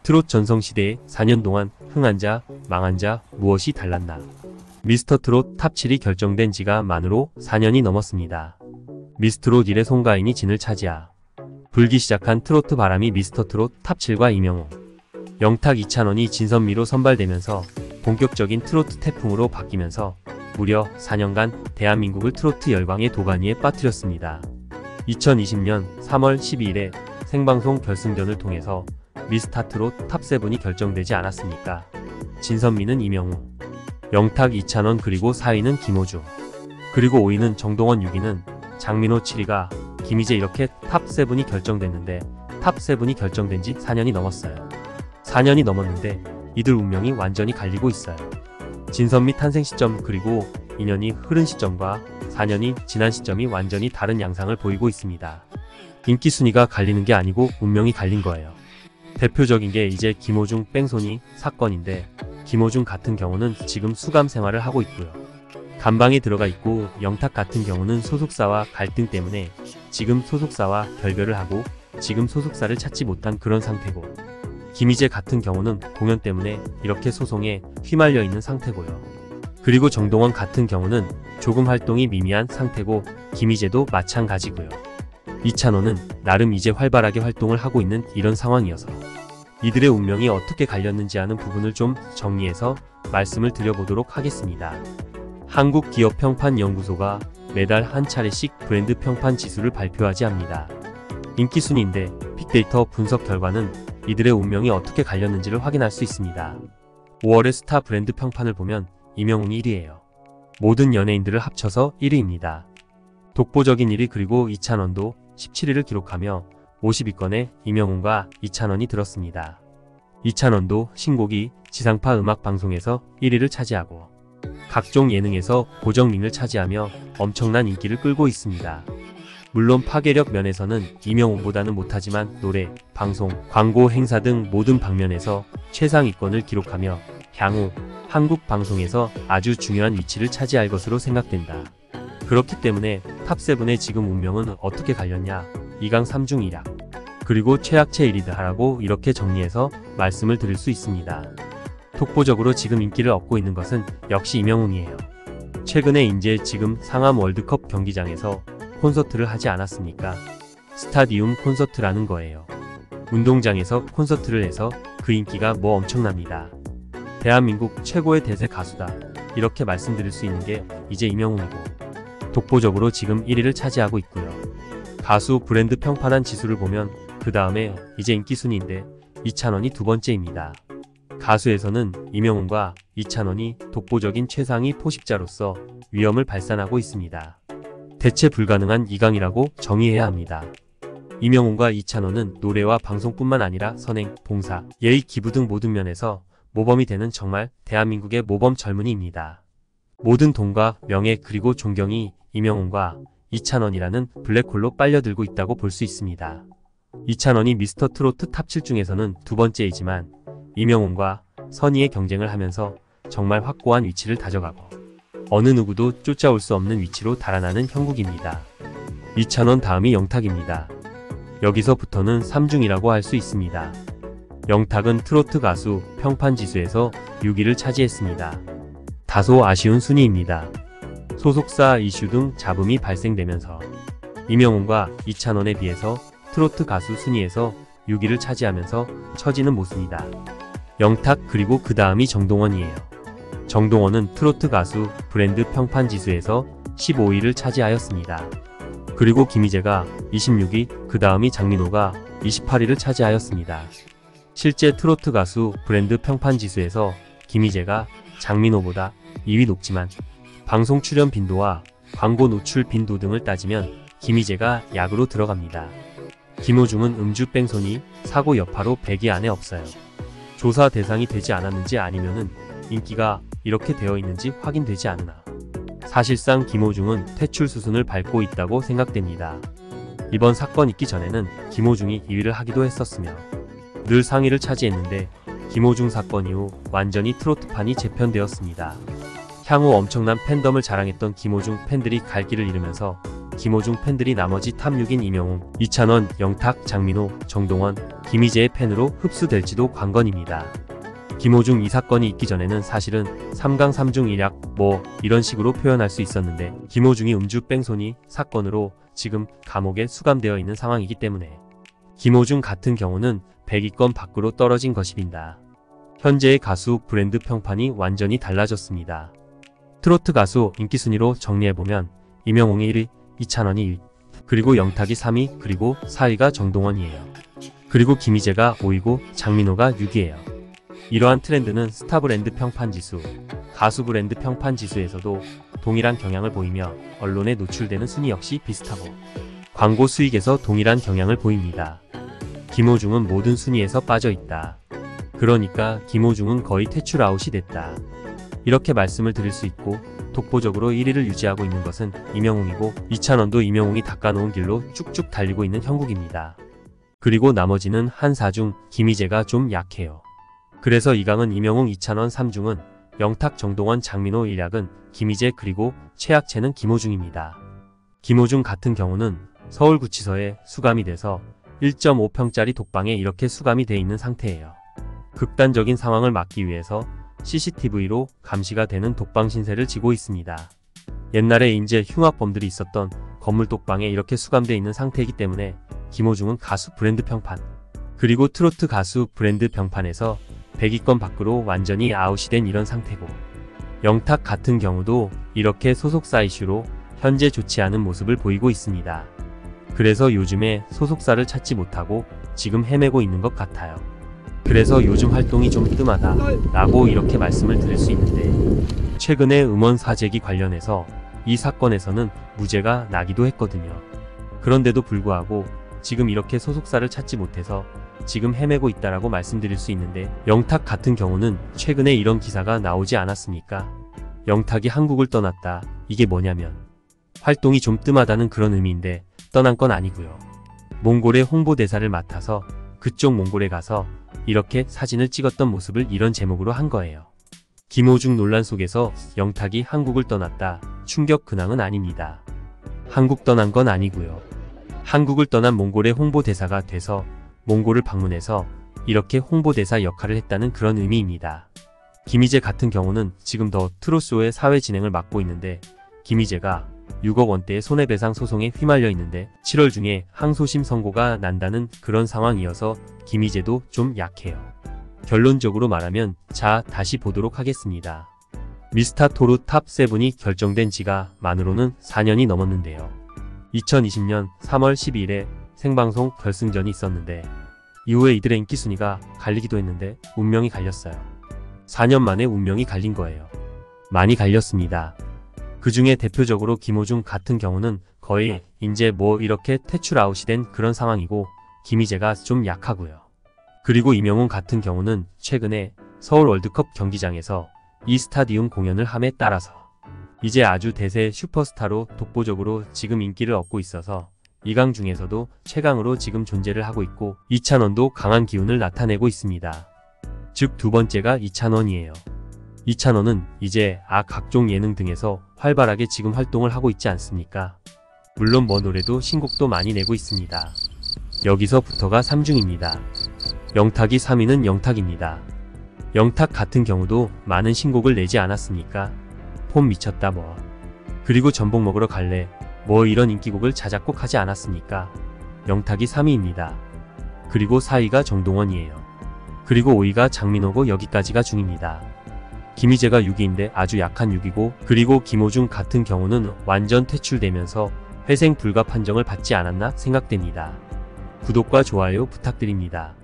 트롯 전성시대에 4년 동안 흥한 자, 망한 자 무엇이 달랐나. 미스터트롯 탑 7이 결정된 지가 만으로 4년이 넘었습니다. 미스트롯 1의 송가인이 진을 차지하 불기 시작한 트로트 바람이 미스터트롯 탑 7과 이명웅, 영탁, 이찬원이 진선미로 선발되면서 본격적인 트로트 태풍으로 바뀌면서 무려 4년간 대한민국을 트로트 열광의 도가니에 빠뜨렸습니다. 2020년 3월 12일에 생방송 결승전을 통해서 미스터트롯 탑 7이 결정되지 않았습니까? 진선미는 이명웅, 영탁, 이찬원, 그리고 4위는 김호중, 그리고 5위는 정동원, 6위는 장민호, 7위가 김희재. 이렇게 탑 7이 결정됐는데 탑 7이 결정된 지 4년이 넘었어요. 4년이 넘었는데 이들 운명이 완전히 갈리고 있어요. 진선미 탄생 시점 그리고 2년이 흐른 시점과 4년이 지난 시점이 완전히 다른 양상을 보이고 있습니다. 인기 순위가 갈리는 게 아니고 운명이 갈린 거예요. 대표적인 게 이제 김호중 뺑소니 사건인데, 김호중 같은 경우는 지금 수감 생활을 하고 있고요. 감방에 들어가 있고, 영탁 같은 경우는 소속사와 갈등 때문에 지금 소속사와 결별을 하고 지금 소속사를 찾지 못한 그런 상태고, 김희재 같은 경우는 공연 때문에 이렇게 소송에 휘말려 있는 상태고요. 그리고 정동원 같은 경우는 조금 활동이 미미한 상태고, 김희재도 마찬가지고요. 이찬원은 나름 이제 활발하게 활동을 하고 있는 이런 상황이어서 이들의 운명이 어떻게 갈렸는지 하는 부분을 좀 정리해서 말씀을 드려보도록 하겠습니다. 한국기업평판연구소가 매달 한 차례씩 브랜드 평판 지수를 발표하지 합니다. 인기 순위인데 빅데이터 분석 결과는 이들의 운명이 어떻게 갈렸는지를 확인할 수 있습니다. 5월의 스타 브랜드 평판을 보면 이명웅이 1위예요. 모든 연예인들을 합쳐서 1위입니다. 독보적인 1위. 그리고 이찬원도 17위를 기록하며 50위권에 이명웅과 이찬원이 들었습니다. 이찬원도 신곡이 지상파 음악방송에서 1위를 차지하고 각종 예능에서 고정링을 차지하며 엄청난 인기를 끌고 있습니다. 물론 파괴력 면에서는 이명웅보다는 못하지만 노래, 방송, 광고, 행사 등 모든 방면에서 최상위권을 기록하며 향후 한국 방송에서 아주 중요한 위치를 차지할 것으로 생각된다. 그렇기 때문에 탑7의 지금 운명은 어떻게 갈렸냐? 2강 3중 1약 그리고 최악체 1위다라고 이렇게 정리해서 말씀을 드릴 수 있습니다. 독보적으로 지금 인기를 얻고 있는 것은 역시 이명웅이에요. 최근에 이제 지금 상암 월드컵 경기장에서 콘서트를 하지 않았습니까? 스타디움 콘서트라는 거예요. 운동장에서 콘서트를 해서 그 인기가 뭐 엄청납니다. 대한민국 최고의 대세 가수다, 이렇게 말씀드릴 수 있는 게 이제 이명웅이고, 독보적으로 지금 1위를 차지하고 있고요. 가수 브랜드 평판한 지수를 보면 그 다음에 이제 인기 순위인데 이찬원이 두 번째입니다. 가수에서는 이명웅과 이찬원이 독보적인 최상위 포식자로서 위험을 발산하고 있습니다. 대체 불가능한 2강이라고 정의해야 합니다. 이명웅과 이찬원은 노래와 방송뿐만 아니라 선행, 봉사, 예의, 기부 등 모든 면에서 모범이 되는 정말 대한민국의 모범 젊은이입니다. 모든 돈과 명예 그리고 존경이 이명웅과 이찬원이라는 블랙홀로 빨려들고 있다고 볼 수 있습니다. 이찬원이 미스터트로트 탑 7 중에서는 두 번째이지만 이명웅과 선의의 경쟁을 하면서 정말 확고한 위치를 다져가고 어느 누구도 쫓아올 수 없는 위치로 달아나는 형국입니다. 이찬원 다음이 영탁입니다. 여기서부터는 3중이라고 할 수 있습니다. 영탁은 트로트 가수 평판 지수에서 6위를 차지했습니다. 다소 아쉬운 순위입니다. 소속사 이슈 등 잡음이 발생되면서 이명웅과 이찬원에 비해서 트로트 가수 순위에서 6위를 차지하면서 처지는 못습니다. 영탁 그리고 그 다음이 정동원이에요. 정동원은 트로트 가수 브랜드 평판 지수에서 15위를 차지하였습니다. 그리고 김희재가 26위, 그 다음이 장민호가 28위를 차지하였습니다. 실제 트로트 가수 브랜드 평판 지수에서 김희재가 장민호보다 2위 높지만 방송 출연 빈도와 광고 노출 빈도 등을 따지면 김희재가 약으로 들어갑니다. 김호중은 음주 뺑소니 사고 여파로 100위 안에 없어요. 조사 대상이 되지 않았는지 아니면은 인기가 이렇게 되어 있는지 확인되지 않으나 사실상 김호중은 퇴출 수순을 밟고 있다고 생각됩니다. 이번 사건 있기 전에는 김호중이 2위를 하기도 했었으며 늘 상위를 차지했는데 김호중 사건 이후 완전히 트로트판이 재편되었습니다. 향후 엄청난 팬덤을 자랑했던 김호중 팬들이 갈 길을 잃으면서 김호중 팬들이 나머지 탑 6인 이명웅, 이찬원, 영탁, 장민호, 정동원, 김희재의 팬으로 흡수될지도 관건입니다. 김호중 이 사건이 있기 전에는 사실은 3강 3중 1약 뭐 이런 식으로 표현할 수 있었는데 김호중이 음주 뺑소니 사건으로 지금 감옥에 수감되어 있는 상황이기 때문에 김호중 같은 경우는 100위권 밖으로 떨어진 것입니다. 현재의 가수 브랜드 평판이 완전히 달라졌습니다. 트로트 가수 인기순위로 정리해보면 임영웅이 1위, 이찬원이 1위, 그리고 영탁이 3위, 그리고 4위가 정동원이에요. 그리고 김희재가 5위고 장민호가 6위예요. 이러한 트렌드는 스타 브랜드 평판 지수, 가수 브랜드 평판 지수에서도 동일한 경향을 보이며 언론에 노출되는 순위 역시 비슷하고 광고 수익에서 동일한 경향을 보입니다. 김호중은 모든 순위에서 빠져있다. 그러니까 김호중은 거의 퇴출 아웃이 됐다. 이렇게 말씀을 드릴 수 있고 독보적으로 1위를 유지하고 있는 것은 임영웅이고 이찬원도 임영웅이 닦아놓은 길로 쭉쭉 달리고 있는 형국입니다. 그리고 나머지는 한 4중 김희재가 좀 약해요. 그래서 2강은 임영웅, 이찬원, 3중은 영탁, 정동원, 장민호, 1약은 김희재 그리고 최약체는 김호중입니다. 김호중 같은 경우는 서울구치소에 수감이 돼서 1.5평짜리 독방에 이렇게 수감이 돼 있는 상태예요. 극단적인 상황을 막기 위해서 CCTV로 감시가 되는 독방 신세를 지고 있습니다. 옛날에 인제 흉악범들이 있었던 건물 독방에 이렇게 수감되어 있는 상태이기 때문에 김호중은 가수 브랜드 평판 그리고 트로트 가수 브랜드 평판에서 100위권 밖으로 완전히 아웃이 된 이런 상태고 영탁 같은 경우도 이렇게 소속사 이슈로 현재 좋지 않은 모습을 보이고 있습니다. 그래서 요즘에 소속사를 찾지 못하고 지금 헤매고 있는 것 같아요. 그래서 요즘 활동이 좀 뜸하다 라고 이렇게 말씀을 드릴 수 있는데 최근에 음원 사재기 관련해서 이 사건에서는 무죄가 나기도 했거든요. 그런데도 불구하고 지금 이렇게 소속사를 찾지 못해서 지금 헤매고 있다라고 말씀드릴 수 있는데 영탁 같은 경우는 최근에 이런 기사가 나오지 않았습니까? 영탁이 한국을 떠났다. 이게 뭐냐면 활동이 좀 뜸하다는 그런 의미인데 떠난 건 아니고요. 몽골의 홍보대사를 맡아서 그쪽 몽골에 가서 이렇게 사진을 찍었던 모습을 이런 제목으로 한 거예요. 김호중 논란 속에서 영탁이 한국을 떠났다. 충격 근황은 아닙니다. 한국 떠난 건 아니고요. 한국을 떠난 몽골의 홍보대사가 돼서 몽골을 방문해서 이렇게 홍보대사 역할을 했다는 그런 의미입니다. 김희재 같은 경우는 지금 더 트롯쇼의 사회 진행을 맡고 있는데 김희재가 6억 원대의 손해배상 소송에 휘말려 있는데 7월 중에 항소심 선고가 난다는 그런 상황이어서 김희재도 좀 약해요. 결론적으로 말하면 자 다시 보도록 하겠습니다. 미스터트롯 탑7이 결정된 지가 만으로는 4년이 넘었는데요. 2020년 3월 12일에 생방송 결승전이 있었는데 이후에 이들의 인기 순위가 갈리기도 했는데 운명이 갈렸어요. 4년 만에 운명이 갈린 거예요. 많이 갈렸습니다. 그 중에 대표적으로 김호중 같은 경우는 거의 이제 뭐 이렇게 퇴출 아웃이 된 그런 상황이고 김희재가 좀 약하고요. 그리고 임영웅 같은 경우는 최근에 서울 월드컵 경기장에서 이스타디움 공연을 함에 따라서 이제 아주 대세 슈퍼스타로 독보적으로 지금 인기를 얻고 있어서 2강 중에서도 최강으로 지금 존재를 하고 있고 이찬원도 강한 기운을 나타내고 있습니다. 즉 두 번째가 이찬원이에요. 이찬원은 이제 각종 예능 등에서 활발하게 지금 활동을 하고 있지 않습니까? 물론 뭐 노래도 신곡도 많이 내고 있습니다. 여기서부터가 3중입니다. 영탁이 3위는 영탁입니다. 영탁 같은 경우도 많은 신곡을 내지 않았습니까? 폼 미쳤다 뭐. 그리고 전복 먹으러 갈래 뭐 이런 인기곡을 자작곡 하지 않았습니까? 영탁이 3위입니다. 그리고 4위가 정동원이에요. 그리고 5위가 장민호고 여기까지가 중입니다. 김희재가 6위인데 아주 약한 6위고 그리고 김호중 같은 경우는 완전 퇴출되면서 회생 불가 판정을 받지 않았나 생각됩니다. 구독과 좋아요 부탁드립니다.